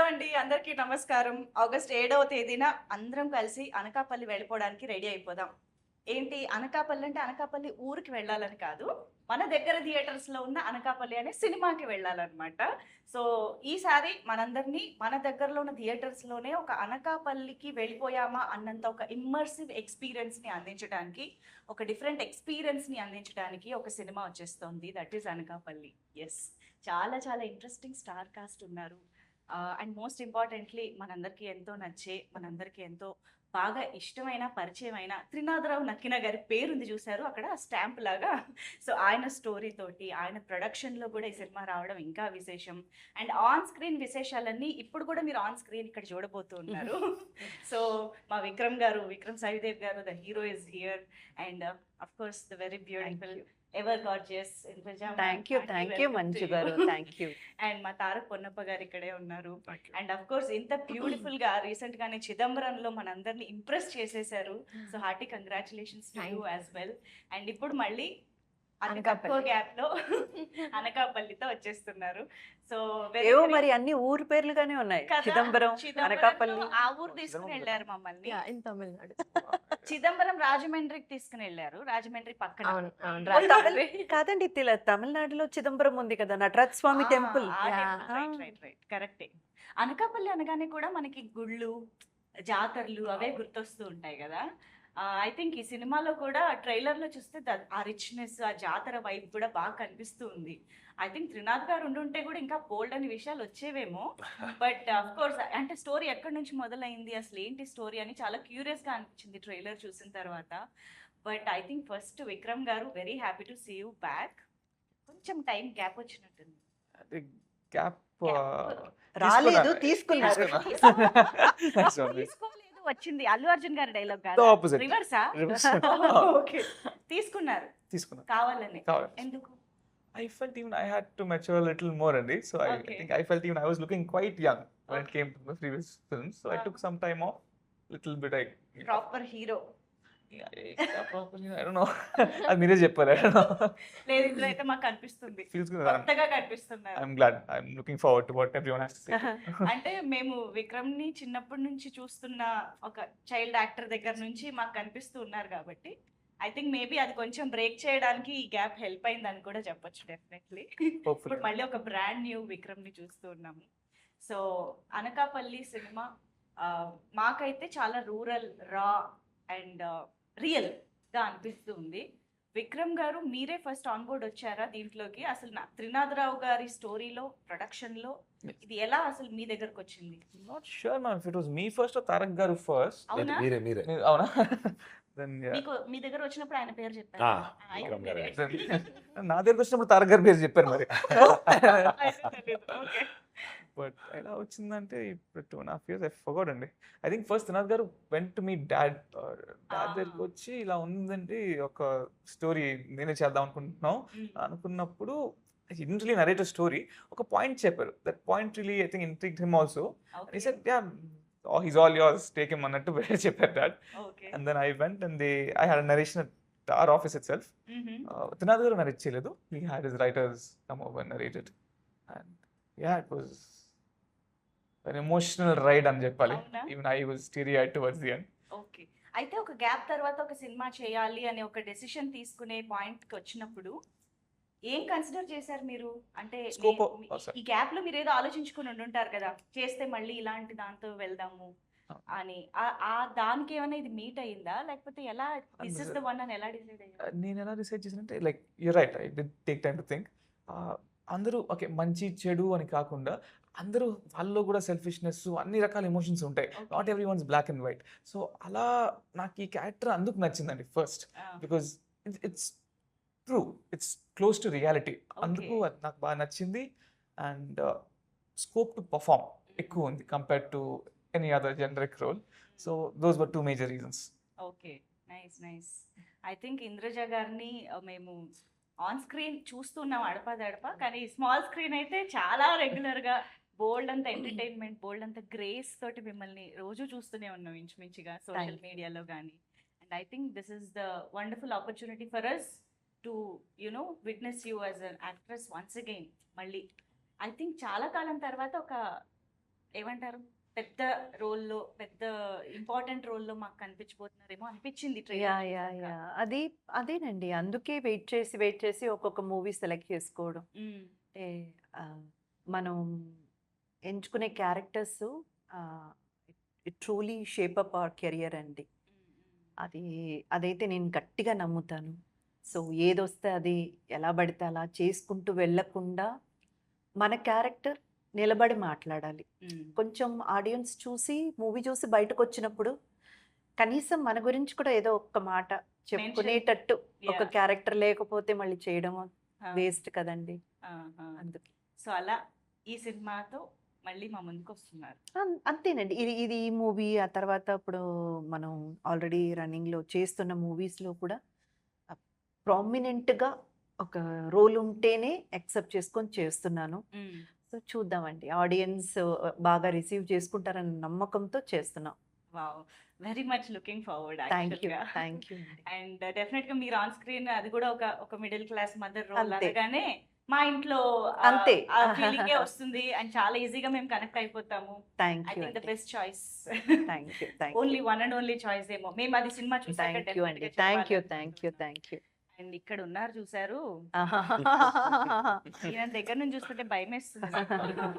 అండి, అందరికీ నమస్కారం. ఆగస్ట్ 7వ తేదీన అందరం కలిసి అనకాపల్లి వెళ్ళిపోవడానికి రెడీ అయిపోదాం. ఏంటి అనకాపల్లి అంటే అనకాపల్లి ఊరికి వెళ్ళాలని కాదు. మన దగ్గర థియేటర్స్‌లో ఉన్న అనకాపల్లి అనే సినిమాకి వెళ్ళాలన్నమాట. సో, ఈసారి మనందరినీ మన దగ్గరలో ఉన్న థియేటర్స్‌లోనే ఒక అనకాపల్లికి వెళ్ళిపోయామా అన్నంత ఒక ఇమ్మర్సివ్ ఎక్స్‌పీరియన్స్‌ని అందించడానికి, ఒక డిఫరెంట్ ఎక్స్‌పీరియన్స్‌ని అందించడానికి ఒక సినిమా వచ్చేస్తోంది. That is Anakapalli. యెస్. చాలా చాలా ఇంట్రెస్టింగ్ స్టార్ కాస్ట్ ఉన్నారు. అండ్ మోస్ట్ ఇంపార్టెంట్లీ మనందరికీ ఎంతో నచ్చే, మనందరికీ ఎంతో బాగా ఇష్టమైన, పరిచయమైన త్రినాథరావు నక్కిన గారి పేరుంది చూసారు అక్కడ స్టాంప్ లాగా. సో, ఆయన స్టోరీ తోటి, ఆయన ప్రొడక్షన్‌లో కూడా ఈ సినిమా రావడం ఇంకా విశేషం. అండ్ ఆన్ స్క్రీన్ విశేషాలన్నీ ఇప్పుడు కూడా మీరు ఆన్ స్క్రీన్ ఇక్కడ చూడబోతూ ఉన్నారు. సో, మా విక్రమ్ గారు, విక్రమ్ సాయిదేవ్ గారు the hero is here. And of course the very beautiful ever gorgeous Indraja. Thank you Manju గారు. Thank you. అండ్ మా తారక్ పొన్నప్ప గారు ఇక్కడే ఉన్నారు. అండ్ అఫ్ కోర్స్ ఇంత బ్యూటిఫుల్ గా రీసెంట్ గానే చిదంబరంలో మనందరిని ఇంప్రెస్ చేసేసారు. So hearty congratulations to you as well. And ఇప్పుడు మళ్ళీ అతి తక్కువ గ్యాప్ లో అనకాపల్లితో వచ్చేస్తున్నారు. సో ఏవో మరి అన్ని ఊరు పేర్లుగానే ఉన్నాయి. చిదంబరం, అనకాపల్లి. ఆ ఊరు తీసుకుని వెళ్ళారు మమ్మల్ని. ఇన్ తమిళనాడు. చిదంబరం రాజమండ్రికి తీసుకుని వెళ్ళారు. రాజమండ్రి పక్కన. కాదండి, తమిళనాడులో చిదంబరం ఉంది కదా, నటరాజ్ స్వామి టెంపుల్. కరెక్టే. అనకాపల్లి అనగానే కూడా మనకి గుళ్ళు, జాతరలు అవే గుర్తొస్తూ ఉంటాయి కదా. ఐ థింక్ ఈ సినిమాలో కూడా ట్రైలర్ లో చూస్తే ఆ రిచ్నెస్, ఆ జాతర వైబ్ కూడా బాగా కనిపిస్తూ ఉంది. ఐ థింక్ త్రినాథ్ గారు ఉండుంటే కూడా ఇంకా బోల్డ్ అని విషయాలు వచ్చేవేమో. బట్ అఫ్ కోర్స్ అంటే స్టోరీ ఎక్కడి నుంచి మొదలైంది, అసలు ఏంటి స్టోరీ అని చాలా క్యూరియస్ గా అనిపించింది ట్రైలర్ చూసిన తర్వాత. But I think first Vikram గారు, very happy to see you back. కొంచెం టైం గ్యాప్ వచ్చినట్టుంది. రాలేదు, తీసుకున్నారు. తీసుకోలేదు, వచ్చింది. అల్లు అర్జున్ గారి డైలాగ్ కాదు, రివర్సా? ఓకే, తీసుకున్నారు కావాలని. ఎందుకు? I felt even I had to mature a little more, Andy. So I think I felt even I was looking quite young when it came to the previous films. So I took some time off, little bit. Proper hero. I don't know. అది మీరే చెప్పారు. I don't know. లేదు, ఇందులో అయితే మాకు కనిపిస్తుంది, Feels good. కొత్తగా కనిపిస్తున్నారు. I'm glad. I'm looking forward to what everyone has to say. అంటే మేము విక్రమ్ ని చిన్నప్పటి నుంచి చూస్తున్న ఒక చైల్డ్ యాక్టర్ దగ్గర నుంచి మాకు కనిపిస్తూ ఉన్నారు కాబట్టి ఐ థింక్ మేబీ అది కొంచెం బ్రేక్ చేయడానికి ఈ గ్యాప్ హెల్ప్ అయిందని కూడా చెప్పొచ్చు డెఫినెట్లీ. ఇప్పుడు మళ్ళీ ఒక బ్రాండ్ న్యూ విక్రమ్ ని చూస్తూ ఉన్నాము. సో అనకాపల్లి సినిమా మాకైతే చాలా రూరల్, రా అండ్ రియల్ గా అనిపిస్తూ ఉంది. విక్రమ్ గారు, మీరే ఫస్ట్ ఆన్ బోర్డ్ వచ్చారా దీంట్లోకి? అసలు త్రినాథరావు గారి స్టోరీలో, ప్రొడక్షన్ లో ఇది ఎలా అసలు మీ దగ్గరకు వచ్చింది? Not sure, ma'am, if it was me first or Tarak garu first. అవునా? మీరే. అవునా? Then మీకు మీ దగ్గర వచ్చినప్పుడు ఆయన పేరు చెప్పారు. నా దగ్గర వచ్చినప్పుడు తారక్ గారి పేరు చెప్పారు మరి. బట్ ఎలా వచ్చిందంటే ఇప్పుడు 2.5 years I forgot అండి. ఐ థింక్ ఫస్ట్ త్రినాథ్ గారు వెంట్ టు మీ డాడ్ దగ్గరికి వచ్చి ఇలా ఉందండి ఒక స్టోరీ నేనే చేద్దాం అనుకున్నప్పుడు ఇంట్లీ నరేట్ స్టోరీ ఒక పాయింట్ చెప్పారు. That point really I think intrigued him also. He said yeah he's all yours, take him అన్నట్టు చెప్పారు dad. And then I went and I had a narration at our office itself. Trinath గారు narrate చేయలేదు. He had his writers come over and narrate it. And yeah, it was an emotional ride అని చెప్పాలి. Even I was teary-eyed towards the end. Okay, అయితే ఒక gap తర్వాత ఒక cinema చేయాలి అనే ఒక డెసిషన్ తీసుకునే పాయింట్ కి వచ్చినప్పుడు ఏం కన్సిడర్ చేశారు మీరు? అంటే ఈ గ్యాప్ లో మీరు ఏదో ఆలోచించుకుని ఉండుంటారు కదా, చేస్తే మళ్ళీ ఇలాంటి దాంతో వెళ్దాము అని. దానికి ఏమైనా ఇది మీట్ అయిందా, లేకపోతే ఎలా దిస్ ఇస్ ద వన్ అని ఎలా డిసైడ్ అయ్యారు? నేను ఎలా డిసైడ్ చేశానంటే like you right, I did take time to think. అందరూ ఓకే మంచి చెడు అని కాకుండా అందరూ వాళ్ళలో కూడా సెల్ఫిష్నెస్, అన్ని రకాల ఎమోషన్స్ ఉంటాయి. Not everyone's black and white. So అలా నాకు ఈ క్యారెక్టర్ అందుకు నచ్చిందండి first, because it's true, it's close to reality. అందుకు అది నాకు బాగా నచ్చింది. అండ్ స్కోప్ టు పర్ఫార్మ్ ఎక్కువ ఉంది compare to any other generic role. So those were 2 major reasons. Okay, nice. I think Indraja గారిని మేము ఆన్ స్క్రీన్ చూస్తున్నాం అడపదడప, కానీ స్మాల్ స్క్రీన్ అయితే చాలా రెగ్యులర్ గా బోల్డ్ అంత ఎంటర్టైన్మెంట్, బోల్డ్ అంత గ్రేస్ తోటి మిమ్మల్ని రోజు చూస్తూనే ఉన్నాం ఇంచుమించుగా సోషల్ మీడియాలో కానీ. And I think this is the wonderful opportunity for us to witness you as an actress once again. మళ్ళీ ఐ థింక్ చాలా కాలం తర్వాత ఒక ఏమంటారు పెద్ద రోల్లో, పెద్ద ఇంపార్టెంట్ రోల్లో మాకు కనిపించబోతున్నారేమో అనిపించింది యా ట్రైలర్ యా చూసాక. యా అది అదేనండి, అందుకే వెయిట్ చేసి ఒక్కొక్క మూవీ సెలెక్ట్ చేసుకోవడం. మ్మ్. అంటే ఆ, మనం ఎంచుకునే characters truly shape up hour career అండి. అది అదైతే నేను గట్టిగా నమ్ముతాను. సో ఏదొస్తే అది ఎలా పడితే అలా చేసుకుంటూ వెళ్ళకుండా మన క్యారెక్టర్ నిలబడి మాట్లాడాలి. మ్మ్. కొంచెం ఆడియన్స్ చూసి మూవీ చూసి బయటకు వచ్చినప్పుడు కనీసం మన గురించి కూడా ఏదో ఒక్క మాట చెప్పుకునేటట్టు ఒక Yeah. క్యారెక్టర్ లేకపోతే మళ్ళీ చేయడం ఆ, వేస్ట్ కదండి. ఆ, ఆ. అందుకే సో అలా ఈ సినిమాతో మళ్ళీ మా ముందుకు వస్తున్నారు. అంతేనండి. ఇది ఇది ఈ మూవీ ఆ తర్వాత ఇప్పుడు మనం ఆల్రెడీ రన్నింగ్లో చేస్తున్న మూవీస్లో కూడా ప్రామినెంట్గా ఒక రోల్ ఉంటేనే యాక్సెప్ట్ చేసుకొని చేస్తున్నాను. మ్మ్. సో చూద్దామండి, ఆడియన్స్ బాగా రిసీవ్ చేసుకుంటారన్న నమ్మకంతో చేస్తున్నాం. Wow, very much looking forward thank you యాక్చువల్గా. థ్యాంక్ యూ అండి. అండ్ డెఫినెట్ గా మీరు ఆన్ స్క్రీన్ అది కూడా ఒక మిడిల్ క్లాస్ మదర్ రోల్ అంతే. అనగానే మా ఇంట్లో అంతే. ఆ ఫీలింగే వస్తుంది అండ్ చాలా ఈజీగా మేము కనెక్ట్ అయిపోతాము. Thank I you think the అండి. Best choice. Thank you thank only one and only choice ఏమో. మేము అది సినిమా చూసాక థ్యాంక్ యూ అండి. Thank you thank you thank you. And ఇక్కడ ఉన్నారు చూసారు, ఈయన దగ్గర నుంచి చూస్తుంటే భయం వేస్తుంది నాకు.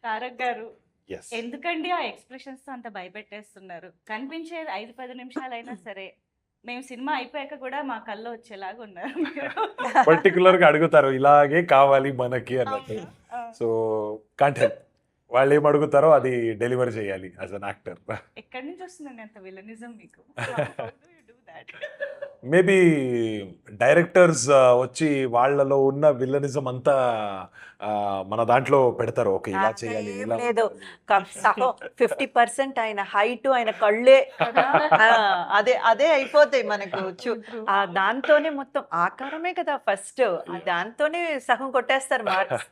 తారక్ గారు, Yes. ఎందుకండి ఆ ఎక్స్ప్రెషన్స్ తో అంత భయపెట్టేస్తున్నారు? కనిపించేది 5-10 నిమిషాలైనా సరే మేము సినిమా అయిపోయాక కూడా మా కళ్ళు వచ్చేలాగా ఉన్నారు మీరు. పర్టికులర్ గా అడుగుతారు ఇలాగే కావాలి మనకి అన్నట్టు. అవును. ఆ. సో కాంట్ హెల్ప్, వాళ్ళు ఏం అడుగుతారో అది డెలివర్ చేయాలి యాజ్ అన్ యాక్టర్. ఎక్కడి నుంచి వస్తుందండి అంత విలనిజం మీకు? How do you do that? Maybe directors వచ్చి వాళ్ళలో ఉన్న విల్లనిజం అంతా మన దాంట్లో పెడతారు. ఓకే, ఇలా అట్లా చేయాలి, ఏం ఇలా లేదు. 50% ఆయన హైట్ ఆయన కళ్ళే ఆ, అదే అదే అయిపోతాయి మనకు. దాంతోనే మొత్తం ఆకారమే కదా ఫస్ట్, దాంతోనే సగం కొట్టేస్తారు మార్క్స్.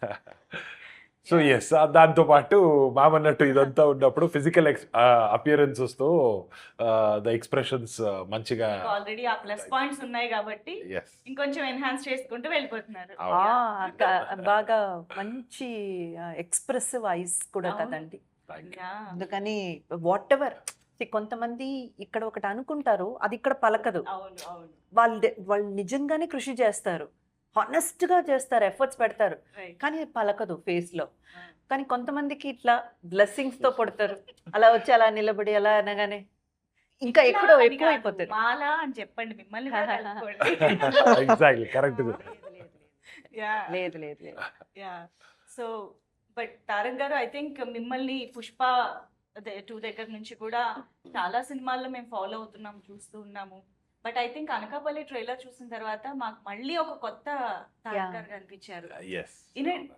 సో ఎస్, దాంతో పాటు మామన్నట్టు ఇదంతా ఉన్నప్పుడు ఫిజికల్ అపియరెన్సెస్ తో ద ఎక్స్ప్రెషన్స్ మంచిగా. ఆల్రెడీ ఆ ప్లస్ పాయింట్స్ ఉన్నాయి కాబట్టి ఎస్, ఇంకొంచెం ఎన్హాన్స్ చేసుకుంటూ వెళ్ళిపోతున్నారు. బాగా మంచి ఎక్స్ప్రెసివ్ ఐస్ కూడా అవును. కదండి. Yeah. అందుకని వాట్ ఎవర్, కొంతమంది ఇక్కడ ఒకటి అనుకుంటారు, అది ఇక్కడ పలకదు. అవును అవును. వాళ్ళు నిజంగానే కృషి చేస్తారు, హానెస్ట్ గా చేస్తారు, ఎఫర్ట్స్ పెడతారు, Right. కానీ అది పలకదు ఫేస్ లో. Ah. కానీ కొంతమందికి ఇట్లా బ్లెస్సింగ్స్ తో పడతారు, అలా వచ్చి అలా నిలబడి అలా అనగానే ఇంకా ఇట్లా ఎక్కువ అని ఎక్కువ కాదు, అయిపోతారు. మాలా అని చెప్పండి, మిమ్మల్ని కూడా కలుపుకోండి. Exactly correct. Yeah. లేదు లేదు లేదు. యా. సో బట్ తారక్ గారు, ఐ థింక్ మిమ్మల్ని పుష్ప 2 దగ్గర నుంచి కూడా చాలా సినిమాల్లో మేము ఫాలో అవుతున్నాం, చూస్తూ ఉన్నాము. But I think Anakapalli trailer చూసిన తర్వాత మాకు మళ్ళీ ఒక కొత్త తారక్ Yeah. గారు కనిపించారు. ఎస్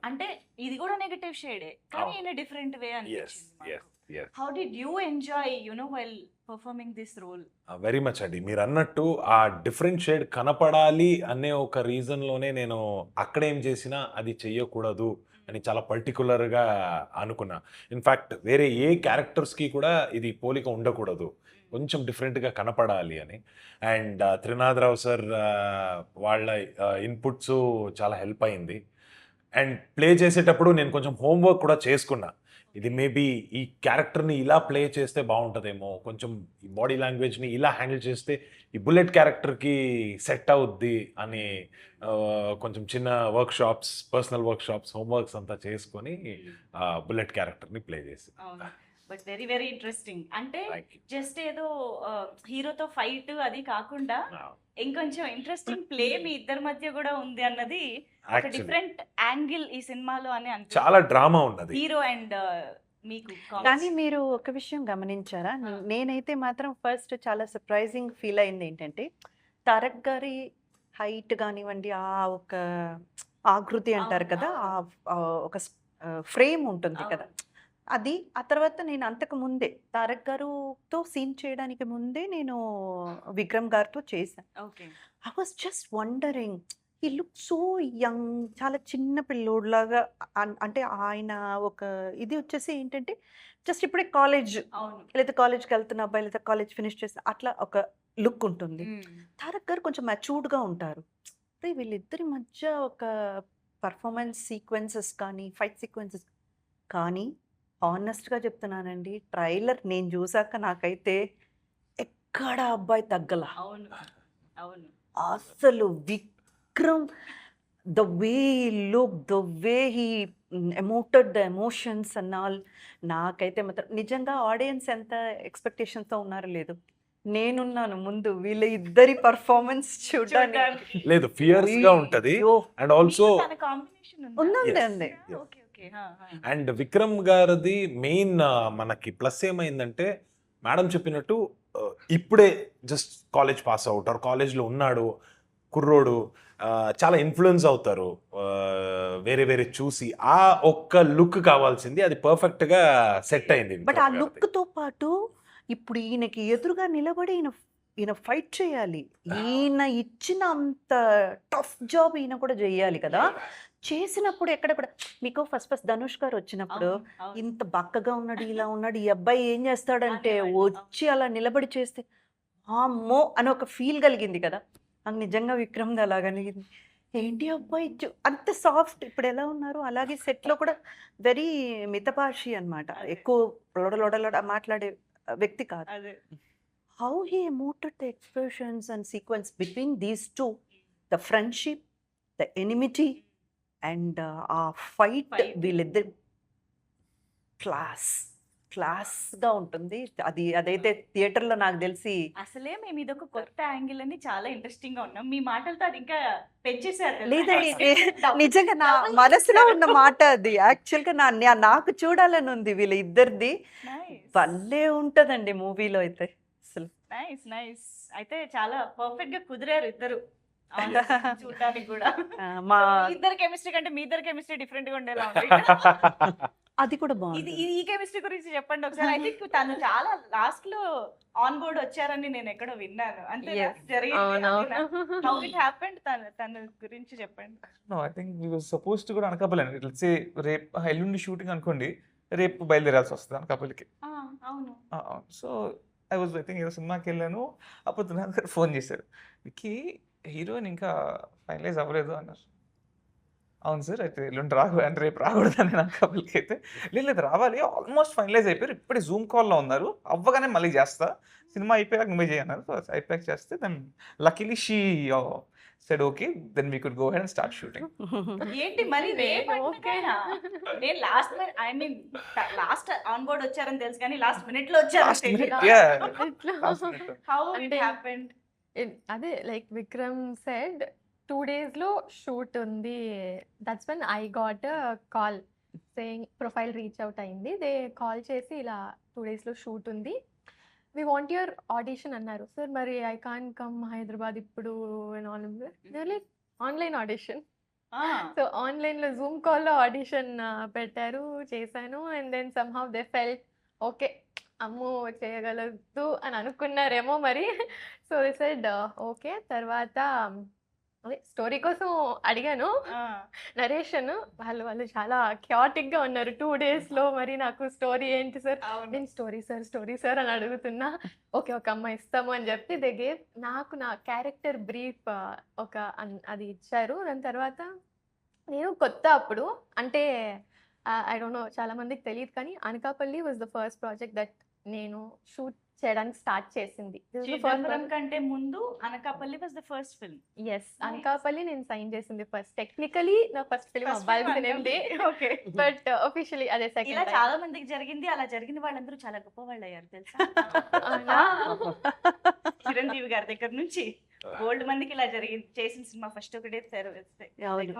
అంటే ఇది కూడా నెగటివ్ షేడే, కానీ అవును. ఇన్ డిఫరెంట్ వే ఎస్ అనిపించింది. Yes yes, how did you enjoy while performing this role? Very much అండి. మీరు అన్నట్టు ఆ డిఫరెంట్ షేడ్ కనపడాలి అనే ఒక రీజన్లోనే నేను అక్కడేం చేసినా అది చెయ్యకూడదు అని చాలా పర్టికులర్గా అనుకున్నా. ఇన్ఫ్యాక్ట్ వేరే ఏ క్యారెక్టర్స్కి కూడా ఇది పోలిక ఉండకూడదు, కొంచెం డిఫరెంట్గా కనపడాలి అని. అండ్ త్రినాథరావు సార్ వాళ్ళ ఇన్పుట్స్ చాలా హెల్ప్ అయింది. అండ్ ప్లే చేసేటప్పుడు నేను కొంచెం హోంవర్క్ కూడా చేసుకున్నా. ఇది మేబీ ఈ క్యారెక్టర్ని ఇలా ప్లే చేస్తే బాగుంటుందేమో, కొంచెం ఈ బాడీ లాంగ్వేజ్ని ఇలా హ్యాండిల్ చేస్తే ఈ బుల్లెట్ క్యారెక్టర్కి సెట్ అవుద్ది అని కొంచెం చిన్న work shops, personal work shops, homeworks అంతా చేసుకొని బుల్లెట్ క్యారెక్టర్ని ప్లే చేసి. అవును. But very very interesting. అంటే Thank you. జస్ట్ ఏదో హీరోతో ఫైట్ అది కాకుండా ఇంకొంచెం ఇంట్రెస్టింగ్ ప్లే మీ ఇద్దరి మధ్య కూడా ఉంది అన్నది ఒక Actually, డిఫరెంట్ యాంగిల్ ఈ సినిమాలో అని చాలా డ్రామా ఉన్నది. హీరో అండ్ మీకు కానీ మీరు ఒక విషయం గమనించారా? నేనైతే మాత్రం ఫస్ట్ చాలా సర్ప్రైజింగ్ ఫీల్ అయింది ఏంటంటే, తారక్ గారి హైట్ కానివ్వండి, ఆ ఒక ఆకృతి అంటారు కదా, ఆ ఒక ఫ్రేమ్ ఉంటుంది కదా, అది ఆ తర్వాత నేను అంతకు ముందే తారక్ గారుతో సీన్ చేయడానికి ముందే నేను విక్రమ్ గారితో చేశాను. Okay. I was just wondering, ఈ లుక్ సో యంగ్, చాలా చిన్న పిల్లోడ్లాగా. అంటే ఆయన ఒక ఇది వచ్చేసి ఏంటంటే, జస్ట్ ఇప్పుడే కాలేజ్ అవును. లేదా కాలేజ్కి వెళ్తున్న అబ్బాయి లేదా కాలేజ్ ఫినిష్ చేస్తే అట్లా ఒక లుక్ ఉంటుంది. తారక్ గారు కొంచెం మెచ్యూర్డ్గా ఉంటారు. వీళ్ళిద్దరి మధ్య ఒక పర్ఫార్మెన్స్ సీక్వెన్సెస్ కానీ, ఫైట్ సీక్వెన్సెస్ కానీ హానెస్ట్గా చెప్తున్నానండి, ట్రైలర్ నేను చూసాక నాకైతే ఎక్కడ అబ్బాయి తగ్గల. అవును అవును అసలు Vikram, the way look, the way he emoted the emotions and all, నాకైతే మాత్రం నిజంగా ఆడియన్స్ ఎంత ఎక్స్పెక్టేషన్తో ఉన్నారో లేదు, నేనున్నాను ముందు వీళ్ళ ఇద్దరి పర్ఫార్మెన్స్ చూడడానికి. చూడ్డానికి. లేదు, ఫియర్స్ గా ఉంటది. అయ్యో, అండ్ ఆల్సో మీకు తన కాంబినేషన్ ఉందండి Yes. అండి. ఓకే ఓకే అండ్ విక్రమ్ గారిది మెయిన్ మనకి ప్లస్ ఏమైందంటే, మేడం చెప్పినట్టు ఇప్పుడే just college pass out or కాలేజ్లో ఉన్నాడు కుర్రోడు, చాలా ఇన్ఫ్లుయెన్స్ అవుతారు వేరే వేరే చూసి. ఆ ఒక్క లుక్ కావాల్సింది, అది పర్ఫెక్ట్ గా సెట్ అయింది బట్ ఆ విక్రమ్ గారిది. లుక్తో పాటు ఇప్పుడు ఈయనకి ఎదురుగా నిలబడి ఈయన ఫైట్ చేయాలి. ఈయన ఇచ్చిన అంత టఫ్ జాబ్ ఈయన కూడా చేయాలి కదా. చేసినప్పుడు ఎక్కడ కూడా మీకు ఫస్ట్ ధనుష్ గారు వచ్చినప్పుడు ఇంత బక్కగా ఉన్నాడు, ఇలా ఉన్నాడు, ఈ అబ్బాయి ఏం చేస్తాడంటే అనేవాళ్ళు, వచ్చి అలా నిలబడి చేస్తే అమ్మో అని ఒక ఫీల్ కలిగింది కదా. నాకు నిజంగా విక్రమ్ది అలా కలిగింది. ఏంటి అబ్బాయి అంత సాఫ్ట్, ఇప్పుడు ఎలా ఉన్నారు అలాగే సెట్లో కూడా వెరీ మితభాషి అన్నమాట. ఎక్కువ లొడలొడలొడ మాట్లాడే వ్యక్తి కాదు. అదే how he emoted the expressions and sequence between these two, the friendship, the enmity and ఆ ఫైట్, Fight. వీళ్ళిద్దరు క్లాస్గా ఉంటుంది. అదైతే థియేటర్లో నాకు తెలిసి అసలే మేము ఇదొక కొత్త యాంగిల్ అని చాలా ఇంట్రెస్టింగ్ గా ఉన్నాం. మీ మాటలతో అది ఇంకా పెంచేసారు తెలుసా? లేదండి, Double- నిజంగా నా double మనసులో ఉన్న చేశారు. మాట అది. యాక్చువల్గా నాకు చూడాలని ఉంది వీళ్ళ ఇద్దరిది. Nice. భలే ఉంటదండి మూవీలో అయితే అసలు. Nice nice. అయితే చాలా పర్ఫెక్ట్ గా కుదిరారు ఇద్దరు చూడడానికి కూడా. మా మీ ఇద్దరు కెమిస్ట్రీ కంటే మీ ఇద్దరు కెమిస్ట్రీ డిఫరెంట్ గా ఉండేలా ఉంది. అది కూడా ఇది బాగుంది. ఈ కెమిస్ట్రీ గురించి చెప్పండి ఒకసారి. ఐ థింక్ తను చాలా లాస్ట్ లో ఆన్ బోర్డ్ వచ్చారని నేను ఎక్కడో విన్నాను. అంతే Yes. జరిగింది. హౌ అవునవును. ఇట్ హ్యాపెండ్ తన గురించి చెప్పండి. No, I think we was suppose to కూడా అనకాపల్లి. లెట్స్ సే రేపు ఎల్లుండి షూటింగ్ అనుకోండి, రేపు బయలుదేరాల్సి వస్తుంది అనకాపల్లికి. అవును సో ఐ థింక్ ఏదో సినిమాకి వెళ్ళాను. అప్పుడు త్రినాథ్ గారు ఫోన్ చేశారు, విక్కీ హీరోయిన్ ఇంకా ఫైనలైజ్ అవ్వలేదు అన్నారు. అవును సార్, అయితే ఎల్లుండి అంటే రేపు రాకూడదని నేను అనకాపల్లికి. అయితే లేదు రావాలి, ఆల్మోస్ట్ ఫైనలైజ్ అయిపోయారు, ఇప్పుడే జూమ్ కాల్లో ఉన్నారు, అవ్వగానే మళ్ళీ చేస్తా, సినిమా అయిపోయాక నువ్వే చేయన్నారు. సో అయిపోయాక చేస్తే then luckily she said okay, then we could go ahead and start shooting. ఏంటి మరి రేపు ఓకే. అంటున్నారా? నేను last I mean last on board వచ్చారని తెలుసు కానీ లాస్ట్ మినిట్ లో Last minute, వచ్చారు. yeah. ఇట్లా. హౌ ఇట్ అంటే- హ్యాపెండ్? అదే లైక్ విక్రమ్ సెడ్ 2 days లో షూట్ ఉంది. That's when I got call saying profile reach out అయింది. దే కాల్ చేసి ఇలా 2 days లో షూట్ ఉంది, వి వాంట్ యువర్ ఆడిషన్ అన్నారు. సార్ మరి ఐ కాన్ కమ్ హైదరాబాద్ ఇప్పుడు లైక్ ఆన్లైన్ ఆడిషన్. సో ఆన్లైన్లో జూమ్ కాల్లో ఆడిషన్ పెట్టారు, చేశాను. And then somehow they felt okay, అమ్మో చేయగలదు అని అనుకున్నారేమో మరి. So they said okay. తర్వాత అదే స్టోరీ కోసం అడిగాను నరేషన్. వాళ్ళు చాలా క్యాటిక్గా ఉన్నారు 2 daysలో. మరి నాకు స్టోరీ ఏంటి సార్, నేను స్టోరీ సార్ అని అడుగుతున్నా. ఓకే ఒక అమ్మాయి ఇస్తాము అని చెప్పి దే గేవ్ నాకు నా క్యారెక్టర్ బ్రీఫ్ ఒక అది ఇచ్చారు. దాని తర్వాత నేను కొత్త అప్పుడు అంటే ఐ డోంట్ నో చాలా మందికి తెలియదు కానీ Anakapalli was the first project that నేను షూట్ చేయడానికి స్టార్ట్ చేసింది. చిదంబరం కంటే ముందు Anakapalli was the first film. Yes, Anakapalli నేను సైన్ చేసింది ఫస్ట్. టెక్నికలీ నా ఫస్ట్ ఫిల్మ్ అవ్వాల్సింది, ఓకే. బట్ ఆఫీషియలీ అదే ఇలా సెకండ్. చాలా మందికి జరిగింది. అలా జరిగిన వాళ్ళందరూ చాలా గొప్ప వాళ్ళు అయ్యారు తెలుసా? అవునా? చిరంజీవి గారి దగ్గర నుంచి గోల్డ్ మందికి ఇలా జరిగింది. చేసిన సినిమా ఫస్ట్ ఒకటే అవును.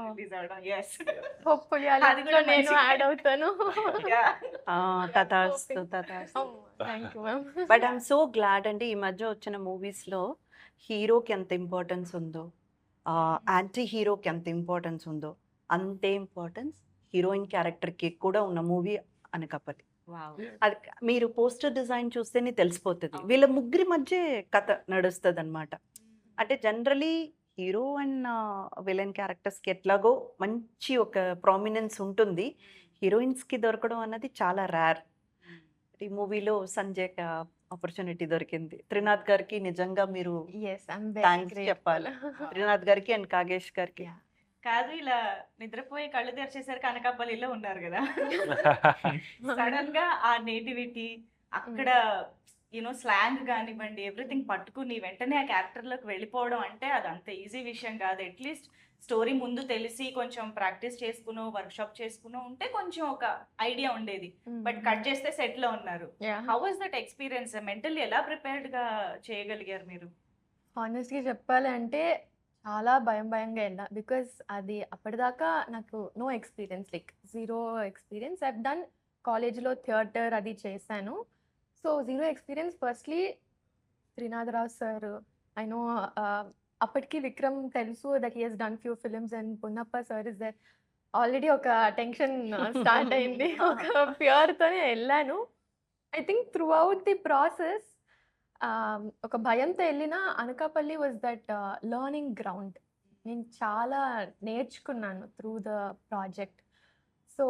హోప్ఫుల్లీ అది అది కూడా నేను మంచి- యాడ్ అవుతాను. తథాస్తు తథాస్తు. Thank you ma'am. But I'm so glad అండి, ఈ మధ్య వచ్చిన మూవీస్లో హీరోకి ఎంత ఇంపార్టెన్స్ ఉందో, యాంటీ హీరోకి ఎంత ఇంపార్టెన్స్ ఉందో, అంతే ఇంపార్టెన్స్ హీరోయిన్ క్యారెక్టర్కి కూడా ఉన్న మూవీ అనకాపల్లి. అది మీరు పోస్టర్ డిజైన్ చూస్తేనే తెలిసిపోతుంది వీళ్ళ ముగ్గురి మధ్య కథ నడుస్తుంది అనమాట. అంటే జనరలీ హీరో అండ్ విలన్ క్యారెక్టర్స్కి ఎట్లాగో మంచి ఒక ప్రామినెన్స్ ఉంటుంది, హీరోయిన్స్కి దొరకడం అన్నది చాలా రేర్. ఈ మూవీలో సంజయ్కి ఆపర్చునిటీ దొరికింది. త్రినాథ్ గారికి నిజంగా మీరు ఎస్, ఐఎమ్ థ్యాంక్స్ చెప్పాలి. త్రినాథ్ గారికి అండ్ కాగేష్ గారికి. Yeah. కాదు, ఇలా నిద్రపోయి కళ్ళు తెరిచేసరికి అనకాపల్లిలో ఉన్నారు కదా. సడన్ గా ఆ నేటివిటీ అక్కడ యూనో స్లాంగ్ కానివ్వండి ఎవ్రీథింగ్ పట్టుకుని వెంటనే ఆ క్యారెక్టర్ లోకి వెళ్ళిపోవడం అంటే అది అంత ఈజీ విషయం కాదు. అట్లీస్ట్ స్టోరీ ముందు తెలిసి కొంచెం ప్రాక్టీస్ చేసుకునో వర్క్షాప్ చేసుకునో ఉంటే కొంచెం ఒక ఐడియా ఉండేది. బట్ కట్ చేస్తే సెట్ లో ఉన్నారు. How was that experience? Mentally ఎలా ప్రిపేర్డ్ గా చేయగలిగారు మీరు? హానెస్ట్‌గా చెప్పాలి అంటే చాలా భయంగా వెళ్ళా. బికాజ్ అది అప్పటిదాకా నాకు no experience, like zero experience. I have done కాలేజ్‌లో థియేటర్ అది చేశాను. So zero experience. ఫస్ట్‌లీ త్రినాథరావు సార్, ఐ నో అప్పటికి విక్రమ్ తెలుసు that he has done few films and Punnappa sir is there. Already ఒక టెన్షన్ స్టార్ట్ అయింది. ఒక ఫియర్‌తోనే వెళ్ళాను. I think throughout the process ఒక భయంతో వెళ్ళిన Anakapalli was that learning ground. నేను చాలా నేర్చుకున్నాను through the project. So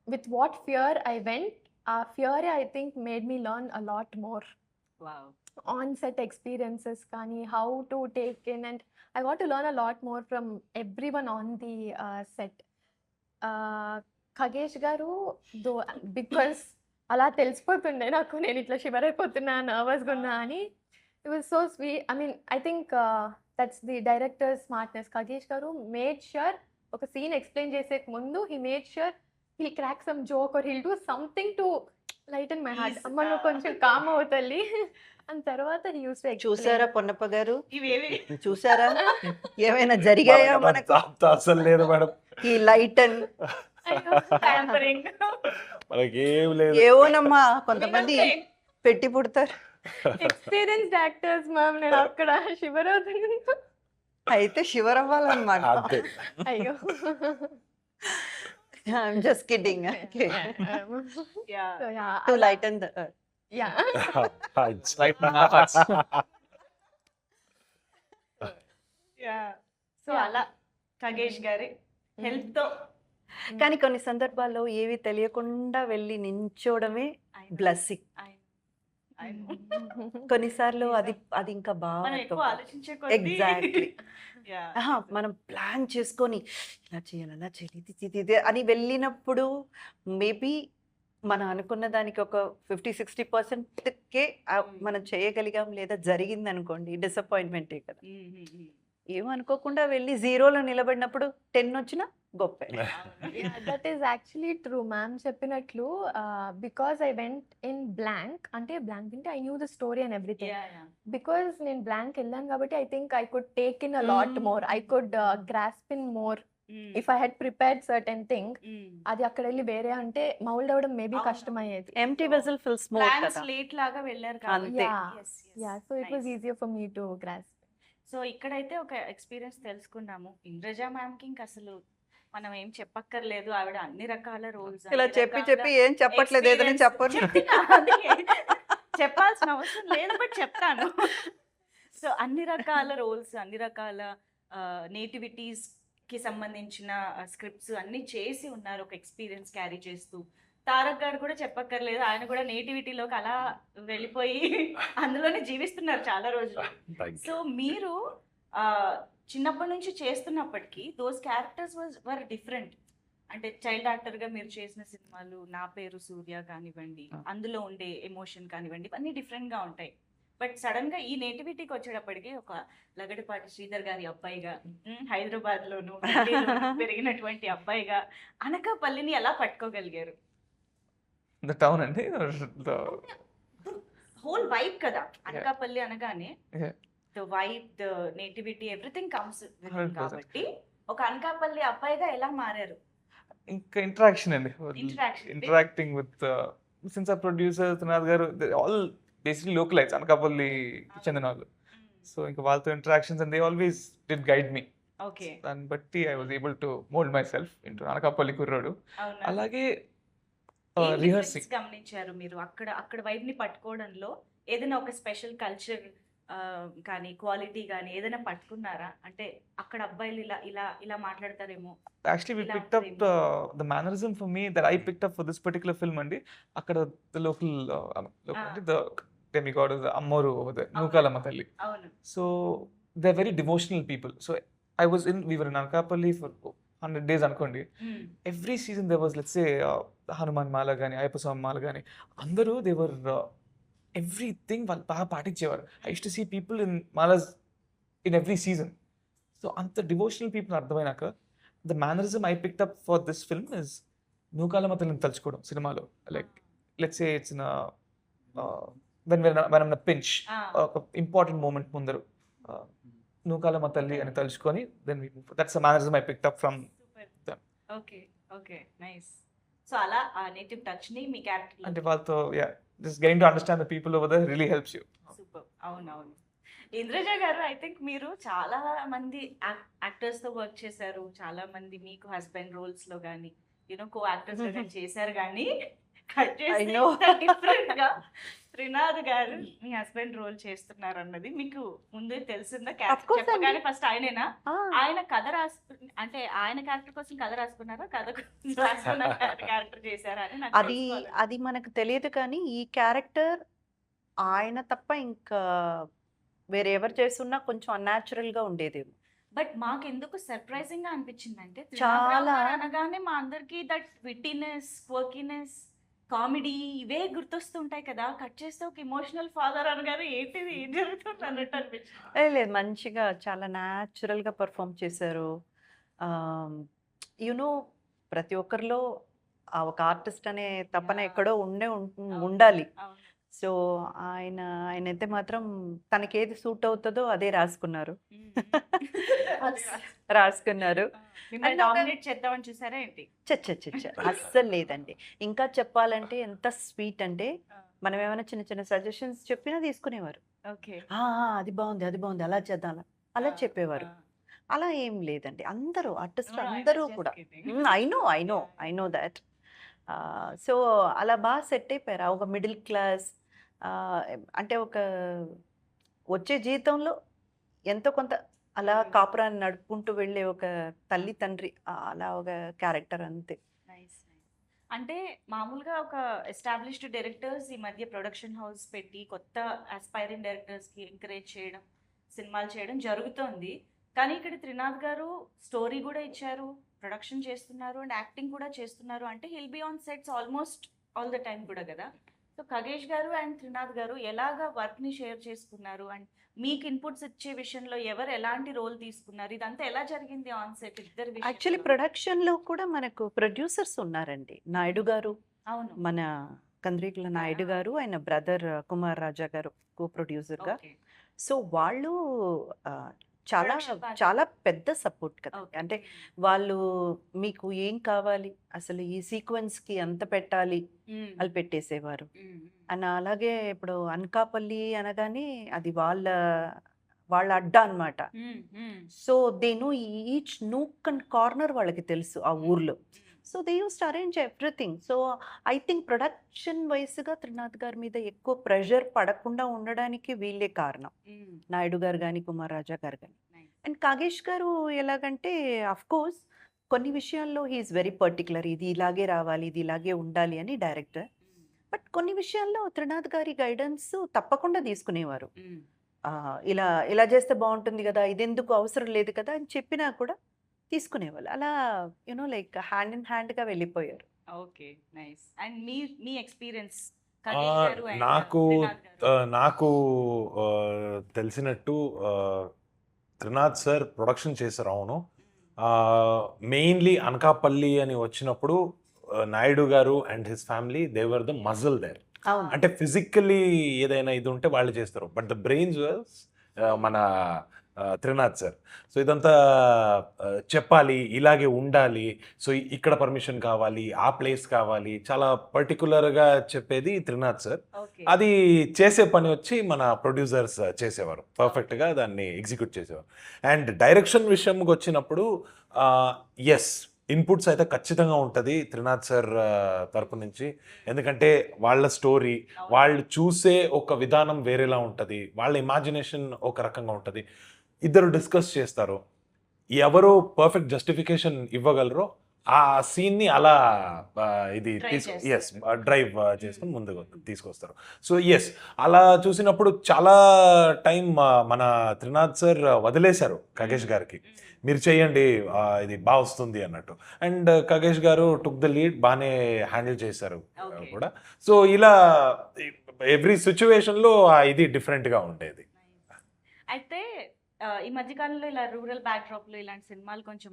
with what fear I went, uh fear I think made me learn a lot more on set experiences కానీ, how to take in, and I want to learn a lot more from everyone on the set. Khagesh garu though because అలా తెలిసిపోతుండే నాకు నేను ఇట్లా shiver అయిపోతున్నా, నర్వస్గా ఉన్నా అని. It was so sweet. I mean I think that's the director smartness. Khagesh garu made sure ఒక scene explain చేసే ముందు he made sure he'll crack some joke or he'll do something to lighten my heart. అమ్మ నువ్వు కొంచెం com అవుతల్లి అని తర్వాత he use to చూసారా పొన్నప్ప గారు? ఇవేవి చూసారా ఏమైనా జరిగాయా మనకు? అసలు లేదు మేడం, ఈ లైట్ అండ్ tampering. మనకేం లేదు. ఏవోనమ్మా కొంతమంది పెట్టి పుడతారు. Experienced actors ma'am. నేను అక్కడ షివర్ అవుతున్నాను. అయితే షివర్ అవ్వాలన్నమాట. అంతే. అయ్యో. I'm just kidding. Yeah. So yeah, to light and yeah. Right now, our hearts. Yeah. So Yeah. అలా ఖగేష్ గారి హెల్ప్ తో కానీ కొన్ని సందర్భాల్లో ఏవి తెలియకుండా వెళ్ళి నించోవడమే బ్లెస్సింగ్. కొన్నిసార్లు అది అది ఇంకా మనం ఎక్కువ బాగా ఆలోచించే కొద్దీ ఎగ్జాక్ట్లీ Yeah. మనం ప్లాన్ చేసుకొని ఇలా చేయాలి అలా చేయాలి ఇది అని వెళ్ళినప్పుడు మేబీ మనం అనుకున్న దానికి ఒక 50-60%కే మనం చేయగలిగాం లేదా జరిగింది అనుకోండి, డిసప్పాయింట్మెంటే కదా. ఏమనుకోకుండా వెళ్ళి జీరోలో నిలబడినప్పుడు 10 వచ్చినా గొప్పే. Yeah, that is actually true, ma'am. చెప్పినట్లు because I went in blank, అంటే blank అంటే I knew the story and everything. Because నేను blank వెళ్ళాను కాబట్టి I think I could take in a lot more. I could grasp in more if I had prepared certain thing. అది అక్కడ వెళ్ళి వేరే అంటే మౌల్డ్ అవ్వడం మేబీ అవును. కష్టం అయ్యేది. Empty vessel fill smooth plan కదా. స్లేట్ లాగా వెళ్ళారు అంతే. Yeah, so it was easier for me to grasp. So ఇక్కడైతే ఒక ఎక్స్పీరియన్స్ తెలుసుకున్నాము. ఇంద్రజ మ్యామ్ కి ఇంకా అసలు మనం ఏం చెప్పక్కర్లేదు. ఆవిడ అన్ని రకాల రోల్స్ ఇలా చెప్పి ఏం చెప్పట్లేదు, ఏదైనా చెప్పండి. చెప్పాల్సిన అవసరం లేదు, బట్ చెప్తాను. సో అన్ని రకాల రోల్స్, అన్ని రకాల నేటివిటీస్ కి సంబంధించిన స్క్రిప్ట్స్ అన్ని చేసి ఉన్నారు, ఒక ఎక్స్పీరియన్స్ క్యారీ చేస్తూ. తారక్ గారు కూడా చెప్పక్కర్లేదు, ఆయన కూడా నేటివిటీలోకి అలా వెళ్ళిపోయి అందులోనే జీవిస్తున్నారు చాలా రోజులు. Thank you. సో మీరు చిన్నప్పటి నుంచి చేస్తున్నప్పటికీ దోస్ క్యారెక్టర్స్ వర్ డిఫరెంట్. అంటే చైల్డ్ యాక్టర్ గా మీరు చేసిన సినిమాలు నా పేరు సూర్య కానివ్వండి, అందులో ఉండే ఎమోషన్ కానివ్వండి, ఇవన్నీ డిఫరెంట్ గా ఉంటాయి. బట్ సడన్ గా ఈ నేటివిటీకి వచ్చేటప్పటికి ఒక లగడపాటి శ్రీధర్ గారి అబ్బాయిగా, హైదరాబాద్ లోను పెరిగినటువంటి అబ్బాయిగా అనకాపల్లిని ఎలా పట్టుకోగలిగారు? The town అండి, the హోల్ వైబ్ కదా అనకాపల్లి అనగానే, Yeah. The vibe, the nativity, everything comes 100%. కాబట్టి ఒక అనకాపల్లి అబ్బాయిగా ఎలా మారారు? ఇంకా ఇంటరాక్షన్ అండి. Interaction. ఇంటరాక్టింగ్ విత్ సిన్స్ ఆ ప్రొడ్యూసర్ త్రినాథ్ గారు, ఆల్ బేసిక్లీ లోకలైట్స్, అనకాపల్లి చెందిన వాళ్ళు. సో ఇంకా వాళ్ళతో interactions and they always did guide me. Okay, దాన్ని బట్టి I was able to mould my self into Anakapalli కుర్రాడు. అవునా? అలాగే ఏం రిహర్సింగ్ difference గమనించారు మీరు అక్కడ వైబ్ ని పట్టుకోవడంలో? ఏదైనా ఒక స్పెషల్ కల్చర్ కానీ క్వాలిటీ కానీ ఏదైనా పట్టుకున్నారా? అంటే అక్కడ అబ్బాయిలు ఇలా ఇలా ఇలా మాట్లాడతారేమో. actually we ఇలా picked up ఉంటుందేమో. the mannerism for me that I picked up for this particular film అండి. అక్కడ the local అంటే the demigod is Ammoru over there, Nookalamma తల్లి. అవును. So they're very devotional people. So we were in Anakapalli for 100 days అనుకోండి. Every season there was, let's say, Hanuman మాల కానీ అయ్యప్ప స్వామి మాల కానీ అందరూ దేవర్ everything వాళ్ళు బాగా పాటించేవారు. I used to see people in malas in every season. So అంత డివోషనల్ పీపుల్ అర్థమైనాక the mannerism I picked up for this film is Nookalamma తల్లిని తలుచుకోవడం సినిమాలో. Like let's say it's in when pinch ఒక ఇంపార్టెంట్ మూమెంట్ ముందరు నూకాలమ్మ తల్లి అని తలుచుకొని then that's the mannerism I picked up from. Okay okay nice. So అలా ఆ నేటివ్ టచ్ ని మీ క్యారెక్టర్ అంటే వాళ్ళతో just getting to understand the people over there really helps you. Super. అవునవును. ఇంద్రజ గారు, ఐ థింక్ మీరు చాలా మంది యాక్టర్స్ తో వర్క్ చేశారు, చాలా మంది మీకు హస్బెండ్ రోల్స్ లో కానీ కో యాక్టర్స్ లో కానీ చేశారు, కానీ కట్ చేసి డిఫరెంట్ గా త్రినాథ్ గారు మీ హస్బెండ్ రోల్ చేస్తున్నారు అన్నది మీకు ముందే తెలిసిందా? చెప్పగానే ఫస్ట్ ఆయనేనా? ఆయన కథ అంటే ఆయన క్యారెక్టర్ కోసం కథ రాసుకున్నారా, కథ రాసుకున్న క్యారెక్టర్ చేశారా అని నాకు అది అది మనకు తెలియదు, కానీ ఈ క్యారెక్టర్ ఆయన తప్ప ఇంకా వేరే ఎవరు చేస్తున్నా కొంచెం అన్యాచురల్ గా ఉండేదేమో. బట్ మాకు ఎందుకు సర్ప్రైజింగ్ గా అనిపించిందంటే చాలా అనగానే మా అందరికి దట్ విట్టినెస్, క్వర్కినెస్, కామెడీ ఇవే గుర్తొస్తుంటాయి కదా. కట్ చేస్తే ఒక ఇమోషనల్ ఫాదర్ అనగానే ఏంటిది, ఏం జరుగుతుంది అన్నట్టు అనిపించింది. లేదు, మంచిగా చాలా న్యాచురల్ గా పర్ఫామ్ చేశారు. యునో ప్రతి ఒక్కరిలో ఆ ఒక ఆర్టిస్ట్ అనే తపన ఎక్కడో ఉండాలి. సో ఆయనైతే మాత్రం తనకేది సూట్ అవుతుందో అదే రాసుకున్నారు. డామినేట్ చేద్దామని చూసారా ఏంటి? అస్సలు లేదండి. ఇంకా చెప్పాలంటే ఎంత స్వీట్ అంటే మనం ఏమైనా చిన్న చిన్న సజెషన్స్ చెప్పినా తీసుకునేవారు. అది బాగుంది, అది బాగుంది, అలా చేద్దాం, అలా చెప్పేవారు. అలా ఏం లేదండి, అందరూ ఆర్టిస్టులు అందరూ కూడా ఐ నో దాట్. సో అలా బాగా సెట్ అయిపోయారు. ఒక మిడిల్ క్లాస్ అంటే ఒక వచ్చే జీవితంలో ఎంతో కొంత అలా కాపురాన్ని నడుపుకుంటూ వెళ్ళే ఒక తల్లి తండ్రి, అలా ఒక క్యారెక్టర్ అంతే. అంటే మామూలుగా ఒక ఎస్టాబ్లిష్డ్ డైరెక్టర్స్ ఈ మధ్య ప్రొడక్షన్ హౌస్ పెట్టి కొత్త ఆస్పైరింగ్ డైరెక్టర్స్కి ఎంకరేజ్ చేయడం, సినిమాలు చేయడం జరుగుతోంది. కానీ ఇక్కడ త్రినాథ్ గారు స్టోరీ కూడా ఇచ్చారు, ప్రొడక్షన్ చేస్తున్నారు అండ్ యాక్టింగ్ కూడా చేస్తున్నారు. అంటే hill be on sets almost all the time కూడా కదా. సో ఖగేష్ గారు అండ్ త్రినాథ్ గారు ఎలాగా వర్క్ని షేర్ చేసుకున్నారు అండ్ మీకు ఇన్పుట్స్ ఇచ్చే విషయంలో ఎవరు ఎలాంటి రోల్ తీసుకున్నారు, ఇదంతా ఎలా జరిగింది ఆన్ సెట్ ఇద్దరు? యాక్చువల్లీ ప్రొడక్షన్లో కూడా మనకు ప్రొడ్యూసర్స్ ఉన్నారండి. నాయుడు గారు, అవును, మన కంద్రీకుల నాయుడు గారు, ఆయన బ్రదర్ కుమార్ రాజా గారు కో ప్రొడ్యూసర్గా. సో వాళ్ళు చాలా చాలా పెద్ద సపోర్ట్ కదా. అంటే వాళ్ళు మీకు ఏం కావాలి, అసలు ఈ సీక్వెన్స్కి ఎంత పెట్టాలి వాళ్ళు పెట్టేసేవారు. అండ్ అలాగే ఇప్పుడు అనకాపల్లి అనగానే అది వాళ్ళ అడ్డా అనమాట. So then each nook and corner వాళ్ళకి తెలుసు ఆ ఊర్లో. So they used to arrange everything. So I think production వైస్గా త్రినాథ్ గారి మీద ఎక్కువ ప్రెషర్ పడకుండా ఉండడానికి వీళ్ళే కారణం, నాయుడు గారు కానీ కుమార్ రాజా గారు కానీ. అండ్ కాగేష్ గారు ఎలాగంటే అఫ్ కోర్స్ కొన్ని విషయాల్లో హీఈస్ వెరీ పర్టికులర్, ఇది ఇలాగే రావాలి, ఇది ఇలాగే ఉండాలి అని డైరెక్టర్. బట్ కొన్ని విషయాల్లో త్రినాథ్ గారి గైడెన్స్ తప్పకుండా తీసుకునేవారు. ఇలా ఇలా చేస్తే బాగుంటుంది కదా, ఇదెందుకు అవసరం లేదు కదా అని చెప్పినా కూడా తీసుకునేవాళ్ళు. అలా లైక్ హ్యాండ్ ఇన్ హ్యాండ్గా వెళ్ళిపోయారు. Okay, nice. And me experience? నాకు తెలిసినట్టు త్రినాథ్ సార్ ప్రొడక్షన్ చేశారు. అవును, మెయిన్లీ అనకాపల్లి అని వచ్చినప్పుడు Naidu garu and his family they were the muscle there. అంటే ఫిజికల్లీ ఏదైనా ఇది ఉంటే వాళ్ళు చేస్తారు, బట్ ద బ్రెయిన్స్ వాజ్ మన త్రినాథ్ సార్. సో ఇదంతా చెప్పాలి, ఇలాగే ఉండాలి, సో ఇక్కడ పర్మిషన్ కావాలి, ఆ ప్లేస్ కావాలి, చాలా పర్టికులర్గా చెప్పేది త్రినాథ్ సార్. అది చేసే పని వచ్చి మన ప్రొడ్యూసర్స్ చేసేవారు, పర్ఫెక్ట్గా దాన్ని ఎగ్జిక్యూట్ చేసేవారు. అండ్ డైరెక్షన్ విషయంకి వచ్చినప్పుడు ఎస్, ఇన్పుట్స్ అయితే ఖచ్చితంగా ఉంటుంది త్రినాథ్ సార్ తరపు నుంచి. ఎందుకంటే వాళ్ళ స్టోరీ, వాళ్ళు చూసే ఒక విధానం వేరేలా ఉంటుంది, వాళ్ళ ఇమాజినేషన్ ఒక రకంగా ఉంటుంది. ఇద్దరు డిస్కస్ చేస్తారు, ఎవరు పర్ఫెక్ట్ జస్టిఫికేషన్ ఇవ్వగలరో ఆ సీన్ని అలా ఇది డ్రైవ్ చేసుకుని ముందుకు తీసుకొస్తారు. సో ఎస్, అలా చూసినప్పుడు చాలా టైం మన త్రినాథ్ సార్ వదిలేశారు ఖగేష్ గారికి. మీరు చెయ్యండి ఇది బాగా వస్తుంది అన్నట్టు. అండ్ ఖగేష్ గారు టుక్ ద లీడ్, బాగానే హ్యాండిల్ చేశారు Okay. కూడా. సో ఇలా ఎవ్రీ సిచ్యువేషన్లో ఇది డిఫరెంట్గా ఉండేది. అయితే ఈ మధ్యకాలంలో ఇలా రూరల్ బ్యాక్డ్రాప్లో ఇలాంటి సినిమాలు కొంచెం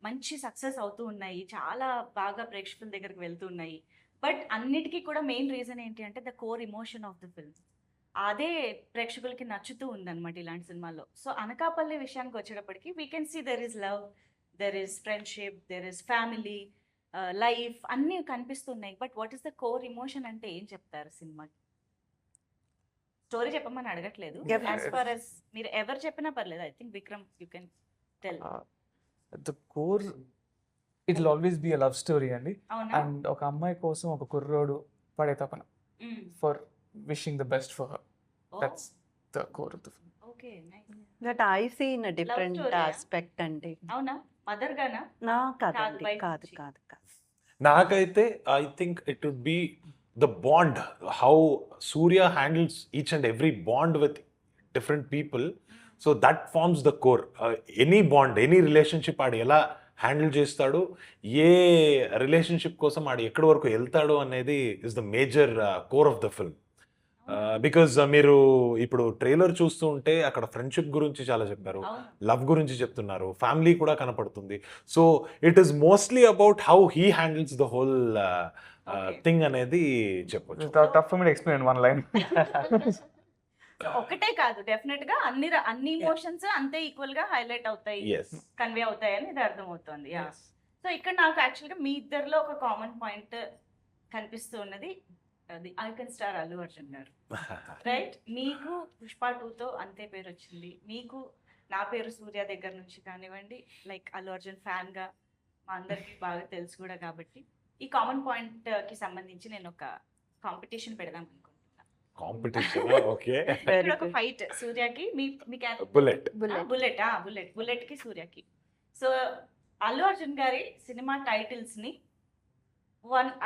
మంచి సక్సెస్ అవుతూ ఉన్నాయి, చాలా బాగా ప్రేక్షకుల దగ్గరికి వెళ్తూ ఉన్నాయి. బట్ అన్నిటికీ కూడా మెయిన్ రీజన్ ఏంటి అంటే the core emotion of the film, అదే ప్రేక్షకులకి నచ్చుతూ ఉందన్నమాట ఇలాంటి సినిమాల్లో. సో అనకాపల్లి విషయానికి వచ్చేటప్పటికి we can see there is love, there is friendship, there is family, life అన్నీ కనిపిస్తున్నాయి. But what is the core emotion అంటే ఏం చెప్తారు సినిమాకి? స్టోరీ చెప్పమని అడగట్లేదు, Yeah. యాజ్ ఫార్ as మీరు ఎవరు చెప్పినా పర్లేదు. I think Vikram you can tell. The core it will always be a love story అండి. అవునా? అండ్ ఒక అమ్మాయి కోసం ఒక కుర్రోడు పడే తపన for wishing the best for her. That's the core of the film. Okay, nice. That I see in different story ఆ? ఆస్పెక్ట్ అండి. అవునా? మదర్ గానా? నా కాదు, కాదండి, బయట కాదు నుంచి. కాదు కాదు. నాకైతే I think it would be the bond, how Surya handles each and every bond with different people. So that forms the core. Any bond, any relationship ఆడు ఎలా హ్యాండిల్ చేస్తాడు, ఏ రిలేషన్షిప్ కోసం ఆడు ఎక్కడి వరకు వెళ్తాడు అనేది is the major core of the film. Because మీరు ఇప్పుడు ట్రైలర్ చూస్తూ ఉంటే అక్కడ ఫ్రెండ్షిప్ గురించి చాలా చెప్పారు, అవును. లవ్ గురించి చెప్తున్నారు, ఫ్యామిలీ కూడా కనపడుతుంది. So it is mostly about how he handles the whole Okay. Thing అనేది చెప్పొచ్చు. Tough for me to explain in one line. So, ఒకటే కాదు, డెఫినెట్ గా అన్ని ఇమోషన్స్ అంతే ఈక్వల్ గా హైలైట్ అవుతాయి, ఎస్, కన్వే అవుతాయి అని ఇది అర్థమవుతుంది. సో ఇక్కడ నాకు యాక్చువల్గా మీ ఇద్దరిలో ఒక కామన్ పాయింట్ కనిపిస్తూ ఉన్నది, అది ఐకన్ స్టార్ అల్లు అర్జున్ గారు, రైట్? మీకు పుష్ప 2తో అంతే పేరు వచ్చింది, మీకు నా పేరు సూర్య దగ్గర నుంచి కానివ్వండి, లైక్ అల్లు అర్జున్ ఫ్యాన్ గా మా అందరికి బాగా తెలుసు కూడా. కాబట్టి ఈ కామన్ పాయింట్ కి సంబంధించి నేను ఒక కాంపిటీషన్ పెడదాం అనుకుంటున్నా. కాంపిటీషన్. ఓకే, ఇక్కడ ఒక ఫైట్ సూర్యకి మీ బుల్లెట్. బుల్లెట్ కి సూర్యకి. సో అల్లు అర్జున్ గారి సినిమా టైటిల్స్ ని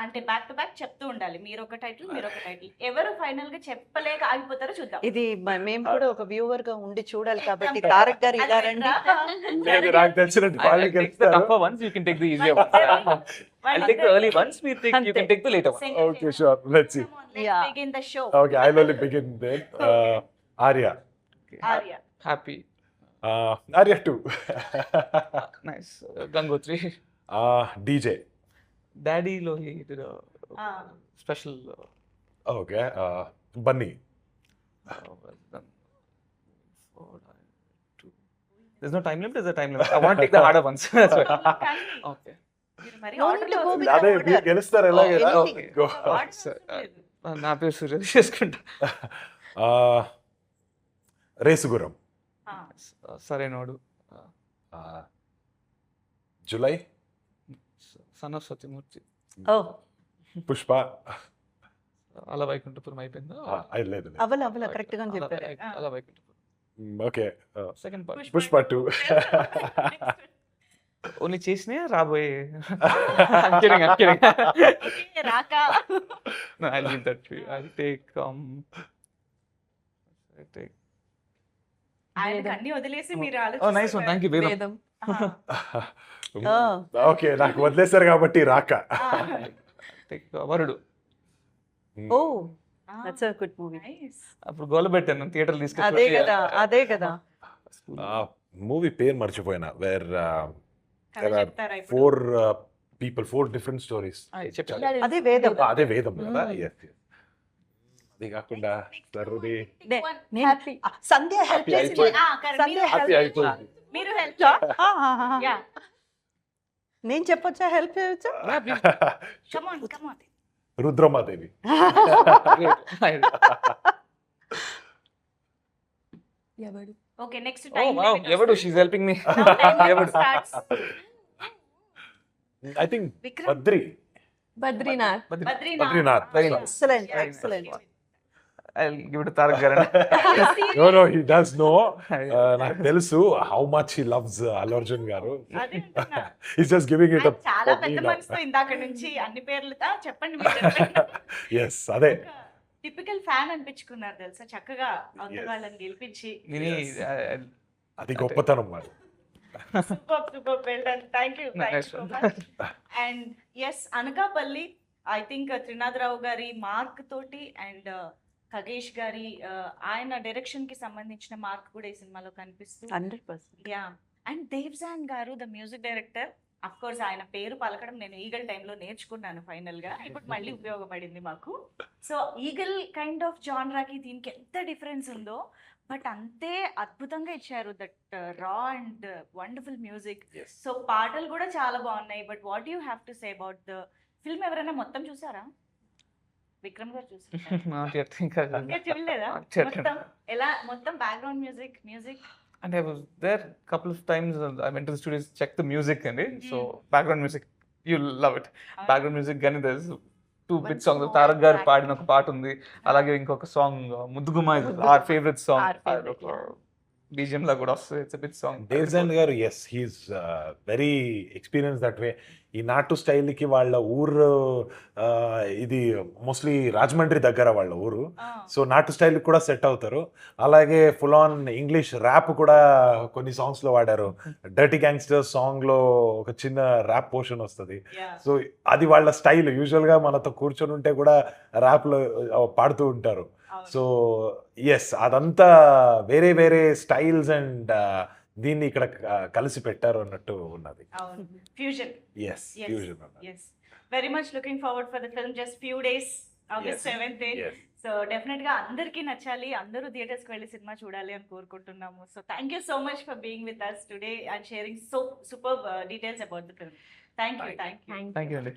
అంటే బ్యాక్ టు బ్యాక్ చెప్తూ ఉండాలి, మీరు ఒక టైటిల్ మీరు ఒక టైటిల్. ఎవరు ఫైనల్ గా చెప్పలేక ఆగిపోతారో చూద్దాం. ఇది మేము కూడా ఒక వ్యూవర్ గా ఉండి చూడాలి కాబట్టి తారక్ గారు ఇలా రండి. లేదు, నాకు తెలిసినట్టు వాళ్ళకి Take the వెళ్తారు. tougher ones, you can take the easier ones. I'll take the early ones, you can take the later ones. Okay, sure. Let's see. Yeah. Begin the show. Okay, I'll only begin then. Arya. Okay. Arya. Happy. Arya 2. Nice. Gangotri. DJ. Daddy lo he did a Ah. special. Okay. Bunny. Well done. 4, 2. There's no time limit. There's a time limit. I want to take the harder ones. That's why. కానీ Okay. మీరు మరి No order need to లో go with అదే order. మీరు గెలుస్తారు ఎలాగైనా. anything. Okay. Go. order Sir, అవసరం లేదు. నా పేరు సూర్య చేసుకుంటా. Race Gurram. Ah. Sarrainodu. Julayi. Son of Satyamurthy. Oh Pushpa. అలా వైకుంఠపురం అయిపోయిందా? లేదు. అవల కరెక్ట్ గా చెప్పారు. అలా Vaikunthapuram. Okay. Second part. Pushpa 2. Only చేసినా రాబోయే. Okay, Raka. No, I'll leave that to you. I'll take ఆయనకు అన్ని వదిలేసి మీరు oh nice one, thank you Vedam. Vedam. Okay, నాకు వదిలేశారు కాబట్టి రాక. Take Varudu. Oh that's a good movie. అప్పుడు గోల పెట్టాను థియేటర్ అదే కదా. మూవీ పేరు మర్చిపోయినా. వేర్ చెప్తారా ఇప్పుడు? 4 people, 4 different stories. చెప్పాను. That is అదే వేదం. అదే వేదం కదా. Yes, yes. అది కాకుండా సర్వది Happy. సంధ్య హెల్ప్ Happy చేసింది. అయిపోయింది. సంధ్య హ్యాపీ help అయిపోయింది. మీరు హెల్ప్ యా నేను చెప్పొచ్చా హెల్ప్ చేయొచ్చా? Come on Rudramadevi. ఎవడు? Okay, next Oh time wow, ఎవడు she's helping me. ఎవడు? I think Vikram Badri. Badrinath. Badrinath. Very nice. Excellent excellent. I'll give it to Tarak Garan. No, he does know. నాకు తెలుసు how much he loves Allu Arjun గారు. అదే అంటున్నా. He's just giving it up. చాలా for me పెద్ద now. మనసుతో ఇందాక నుంచి అన్ని పేర్లతో చెప్పండి మీరు చెప్పండి. Yes, అదే. టిపికల్ ఫ్యాన్ అనిపించుకున్నారు తెలుసా, చక్కగా అవతల వాళ్ళని గెలిపించి. Nini, అది గొప్పతనం మరి. Super well done. Thank you Nice so one. Much. And yes, Anakapalli I think Trinadha Rao గారి మార్క్ తోటి అండ్ ఖగేష్ గారి ఆయన డైరెక్షన్ కి సంబంధించిన మార్క్ కూడా ఈ సినిమాలో కనిపిస్తుంది. 100%. యా, అండ్ దేవ్జాన్ గారు the music director. Of course ఆయన పేరు పలకడం నేను ఈగల్ టైంలో నేర్చుకున్నాను ఫైనల్ గా, ఇప్పుడు మళ్ళీ ఉపయోగపడింది మాకు. సో ఈగల్ కైండ్ ఆఫ్ జాన్రాకి దీనికి ఎంత డిఫరెన్స్ ఉందో, బట్ అంతే అద్భుతంగా ఇచ్చారు దట్ రా అండ్ వండర్ఫుల్ మ్యూజిక్. సో పాటలు కూడా చాలా బాగున్నాయి. But what you have to say about the film? ఎవరైనా మొత్తం చూసారా? విక్రమ్ గారు చూసారా? Not yet. ఇంకా ఇంకా చూడలేదా? Not yet. మొత్తం ఎలా, మొత్తం background music And I was there couple of times. I went to the studios, checked the music and it. So background music, you'll love it. Background music కానీ there's two big songs. more Tarak గారు background. పాడిన ఒక పాట ఉంది, అలాగే ఇంకొక song ముద్దుగుమ్మ, our favorite song. Our favorite, BGM లా కూడా వస్తుంది. It's a big song. Devjan garu as he's very experience that way. ఈ నాటు స్టైల్కి వాళ్ళ ఊరు ఇది మోస్ట్లీ రాజమండ్రి దగ్గర వాళ్ళ ఊరు. సో నాటు స్టైల్ కూడా సెట్ అవుతారు. అలాగే ఫుల్ ఆన్ ఇంగ్లీష్ ర్యాప్ కూడా కొన్ని సాంగ్స్లో వాడారు. డర్టీ గ్యాంగ్స్టర్ సాంగ్లో ఒక చిన్న ర్యాప్ పోర్షన్ వస్తుంది. సో అది వాళ్ళ స్టైల్. యూజువల్గా మనతో కూర్చొని ఉంటే కూడా ర్యాప్లో పాడుతూ ఉంటారు. సో ఎస్, అదంతా వేరే వేరే స్టైల్స్ అండ్ దీన్ని ఇక్కడ కలిసి పెట్టారు అన్నట్టు ఉన్నది. Fusion. Yes fusion. Yes, very much looking forward for the film. Just few days, August Yes. 7th. Yes. So definite గా అందరికీ నచ్చాలి, అందరూ థియేటర్స్ కి వెళ్ళి సినిమా చూడాలి అని కోరుకుంటున్నాము. So thank you so much for being with us today and sharing so super details about the film. Thank you. Thank you అండి.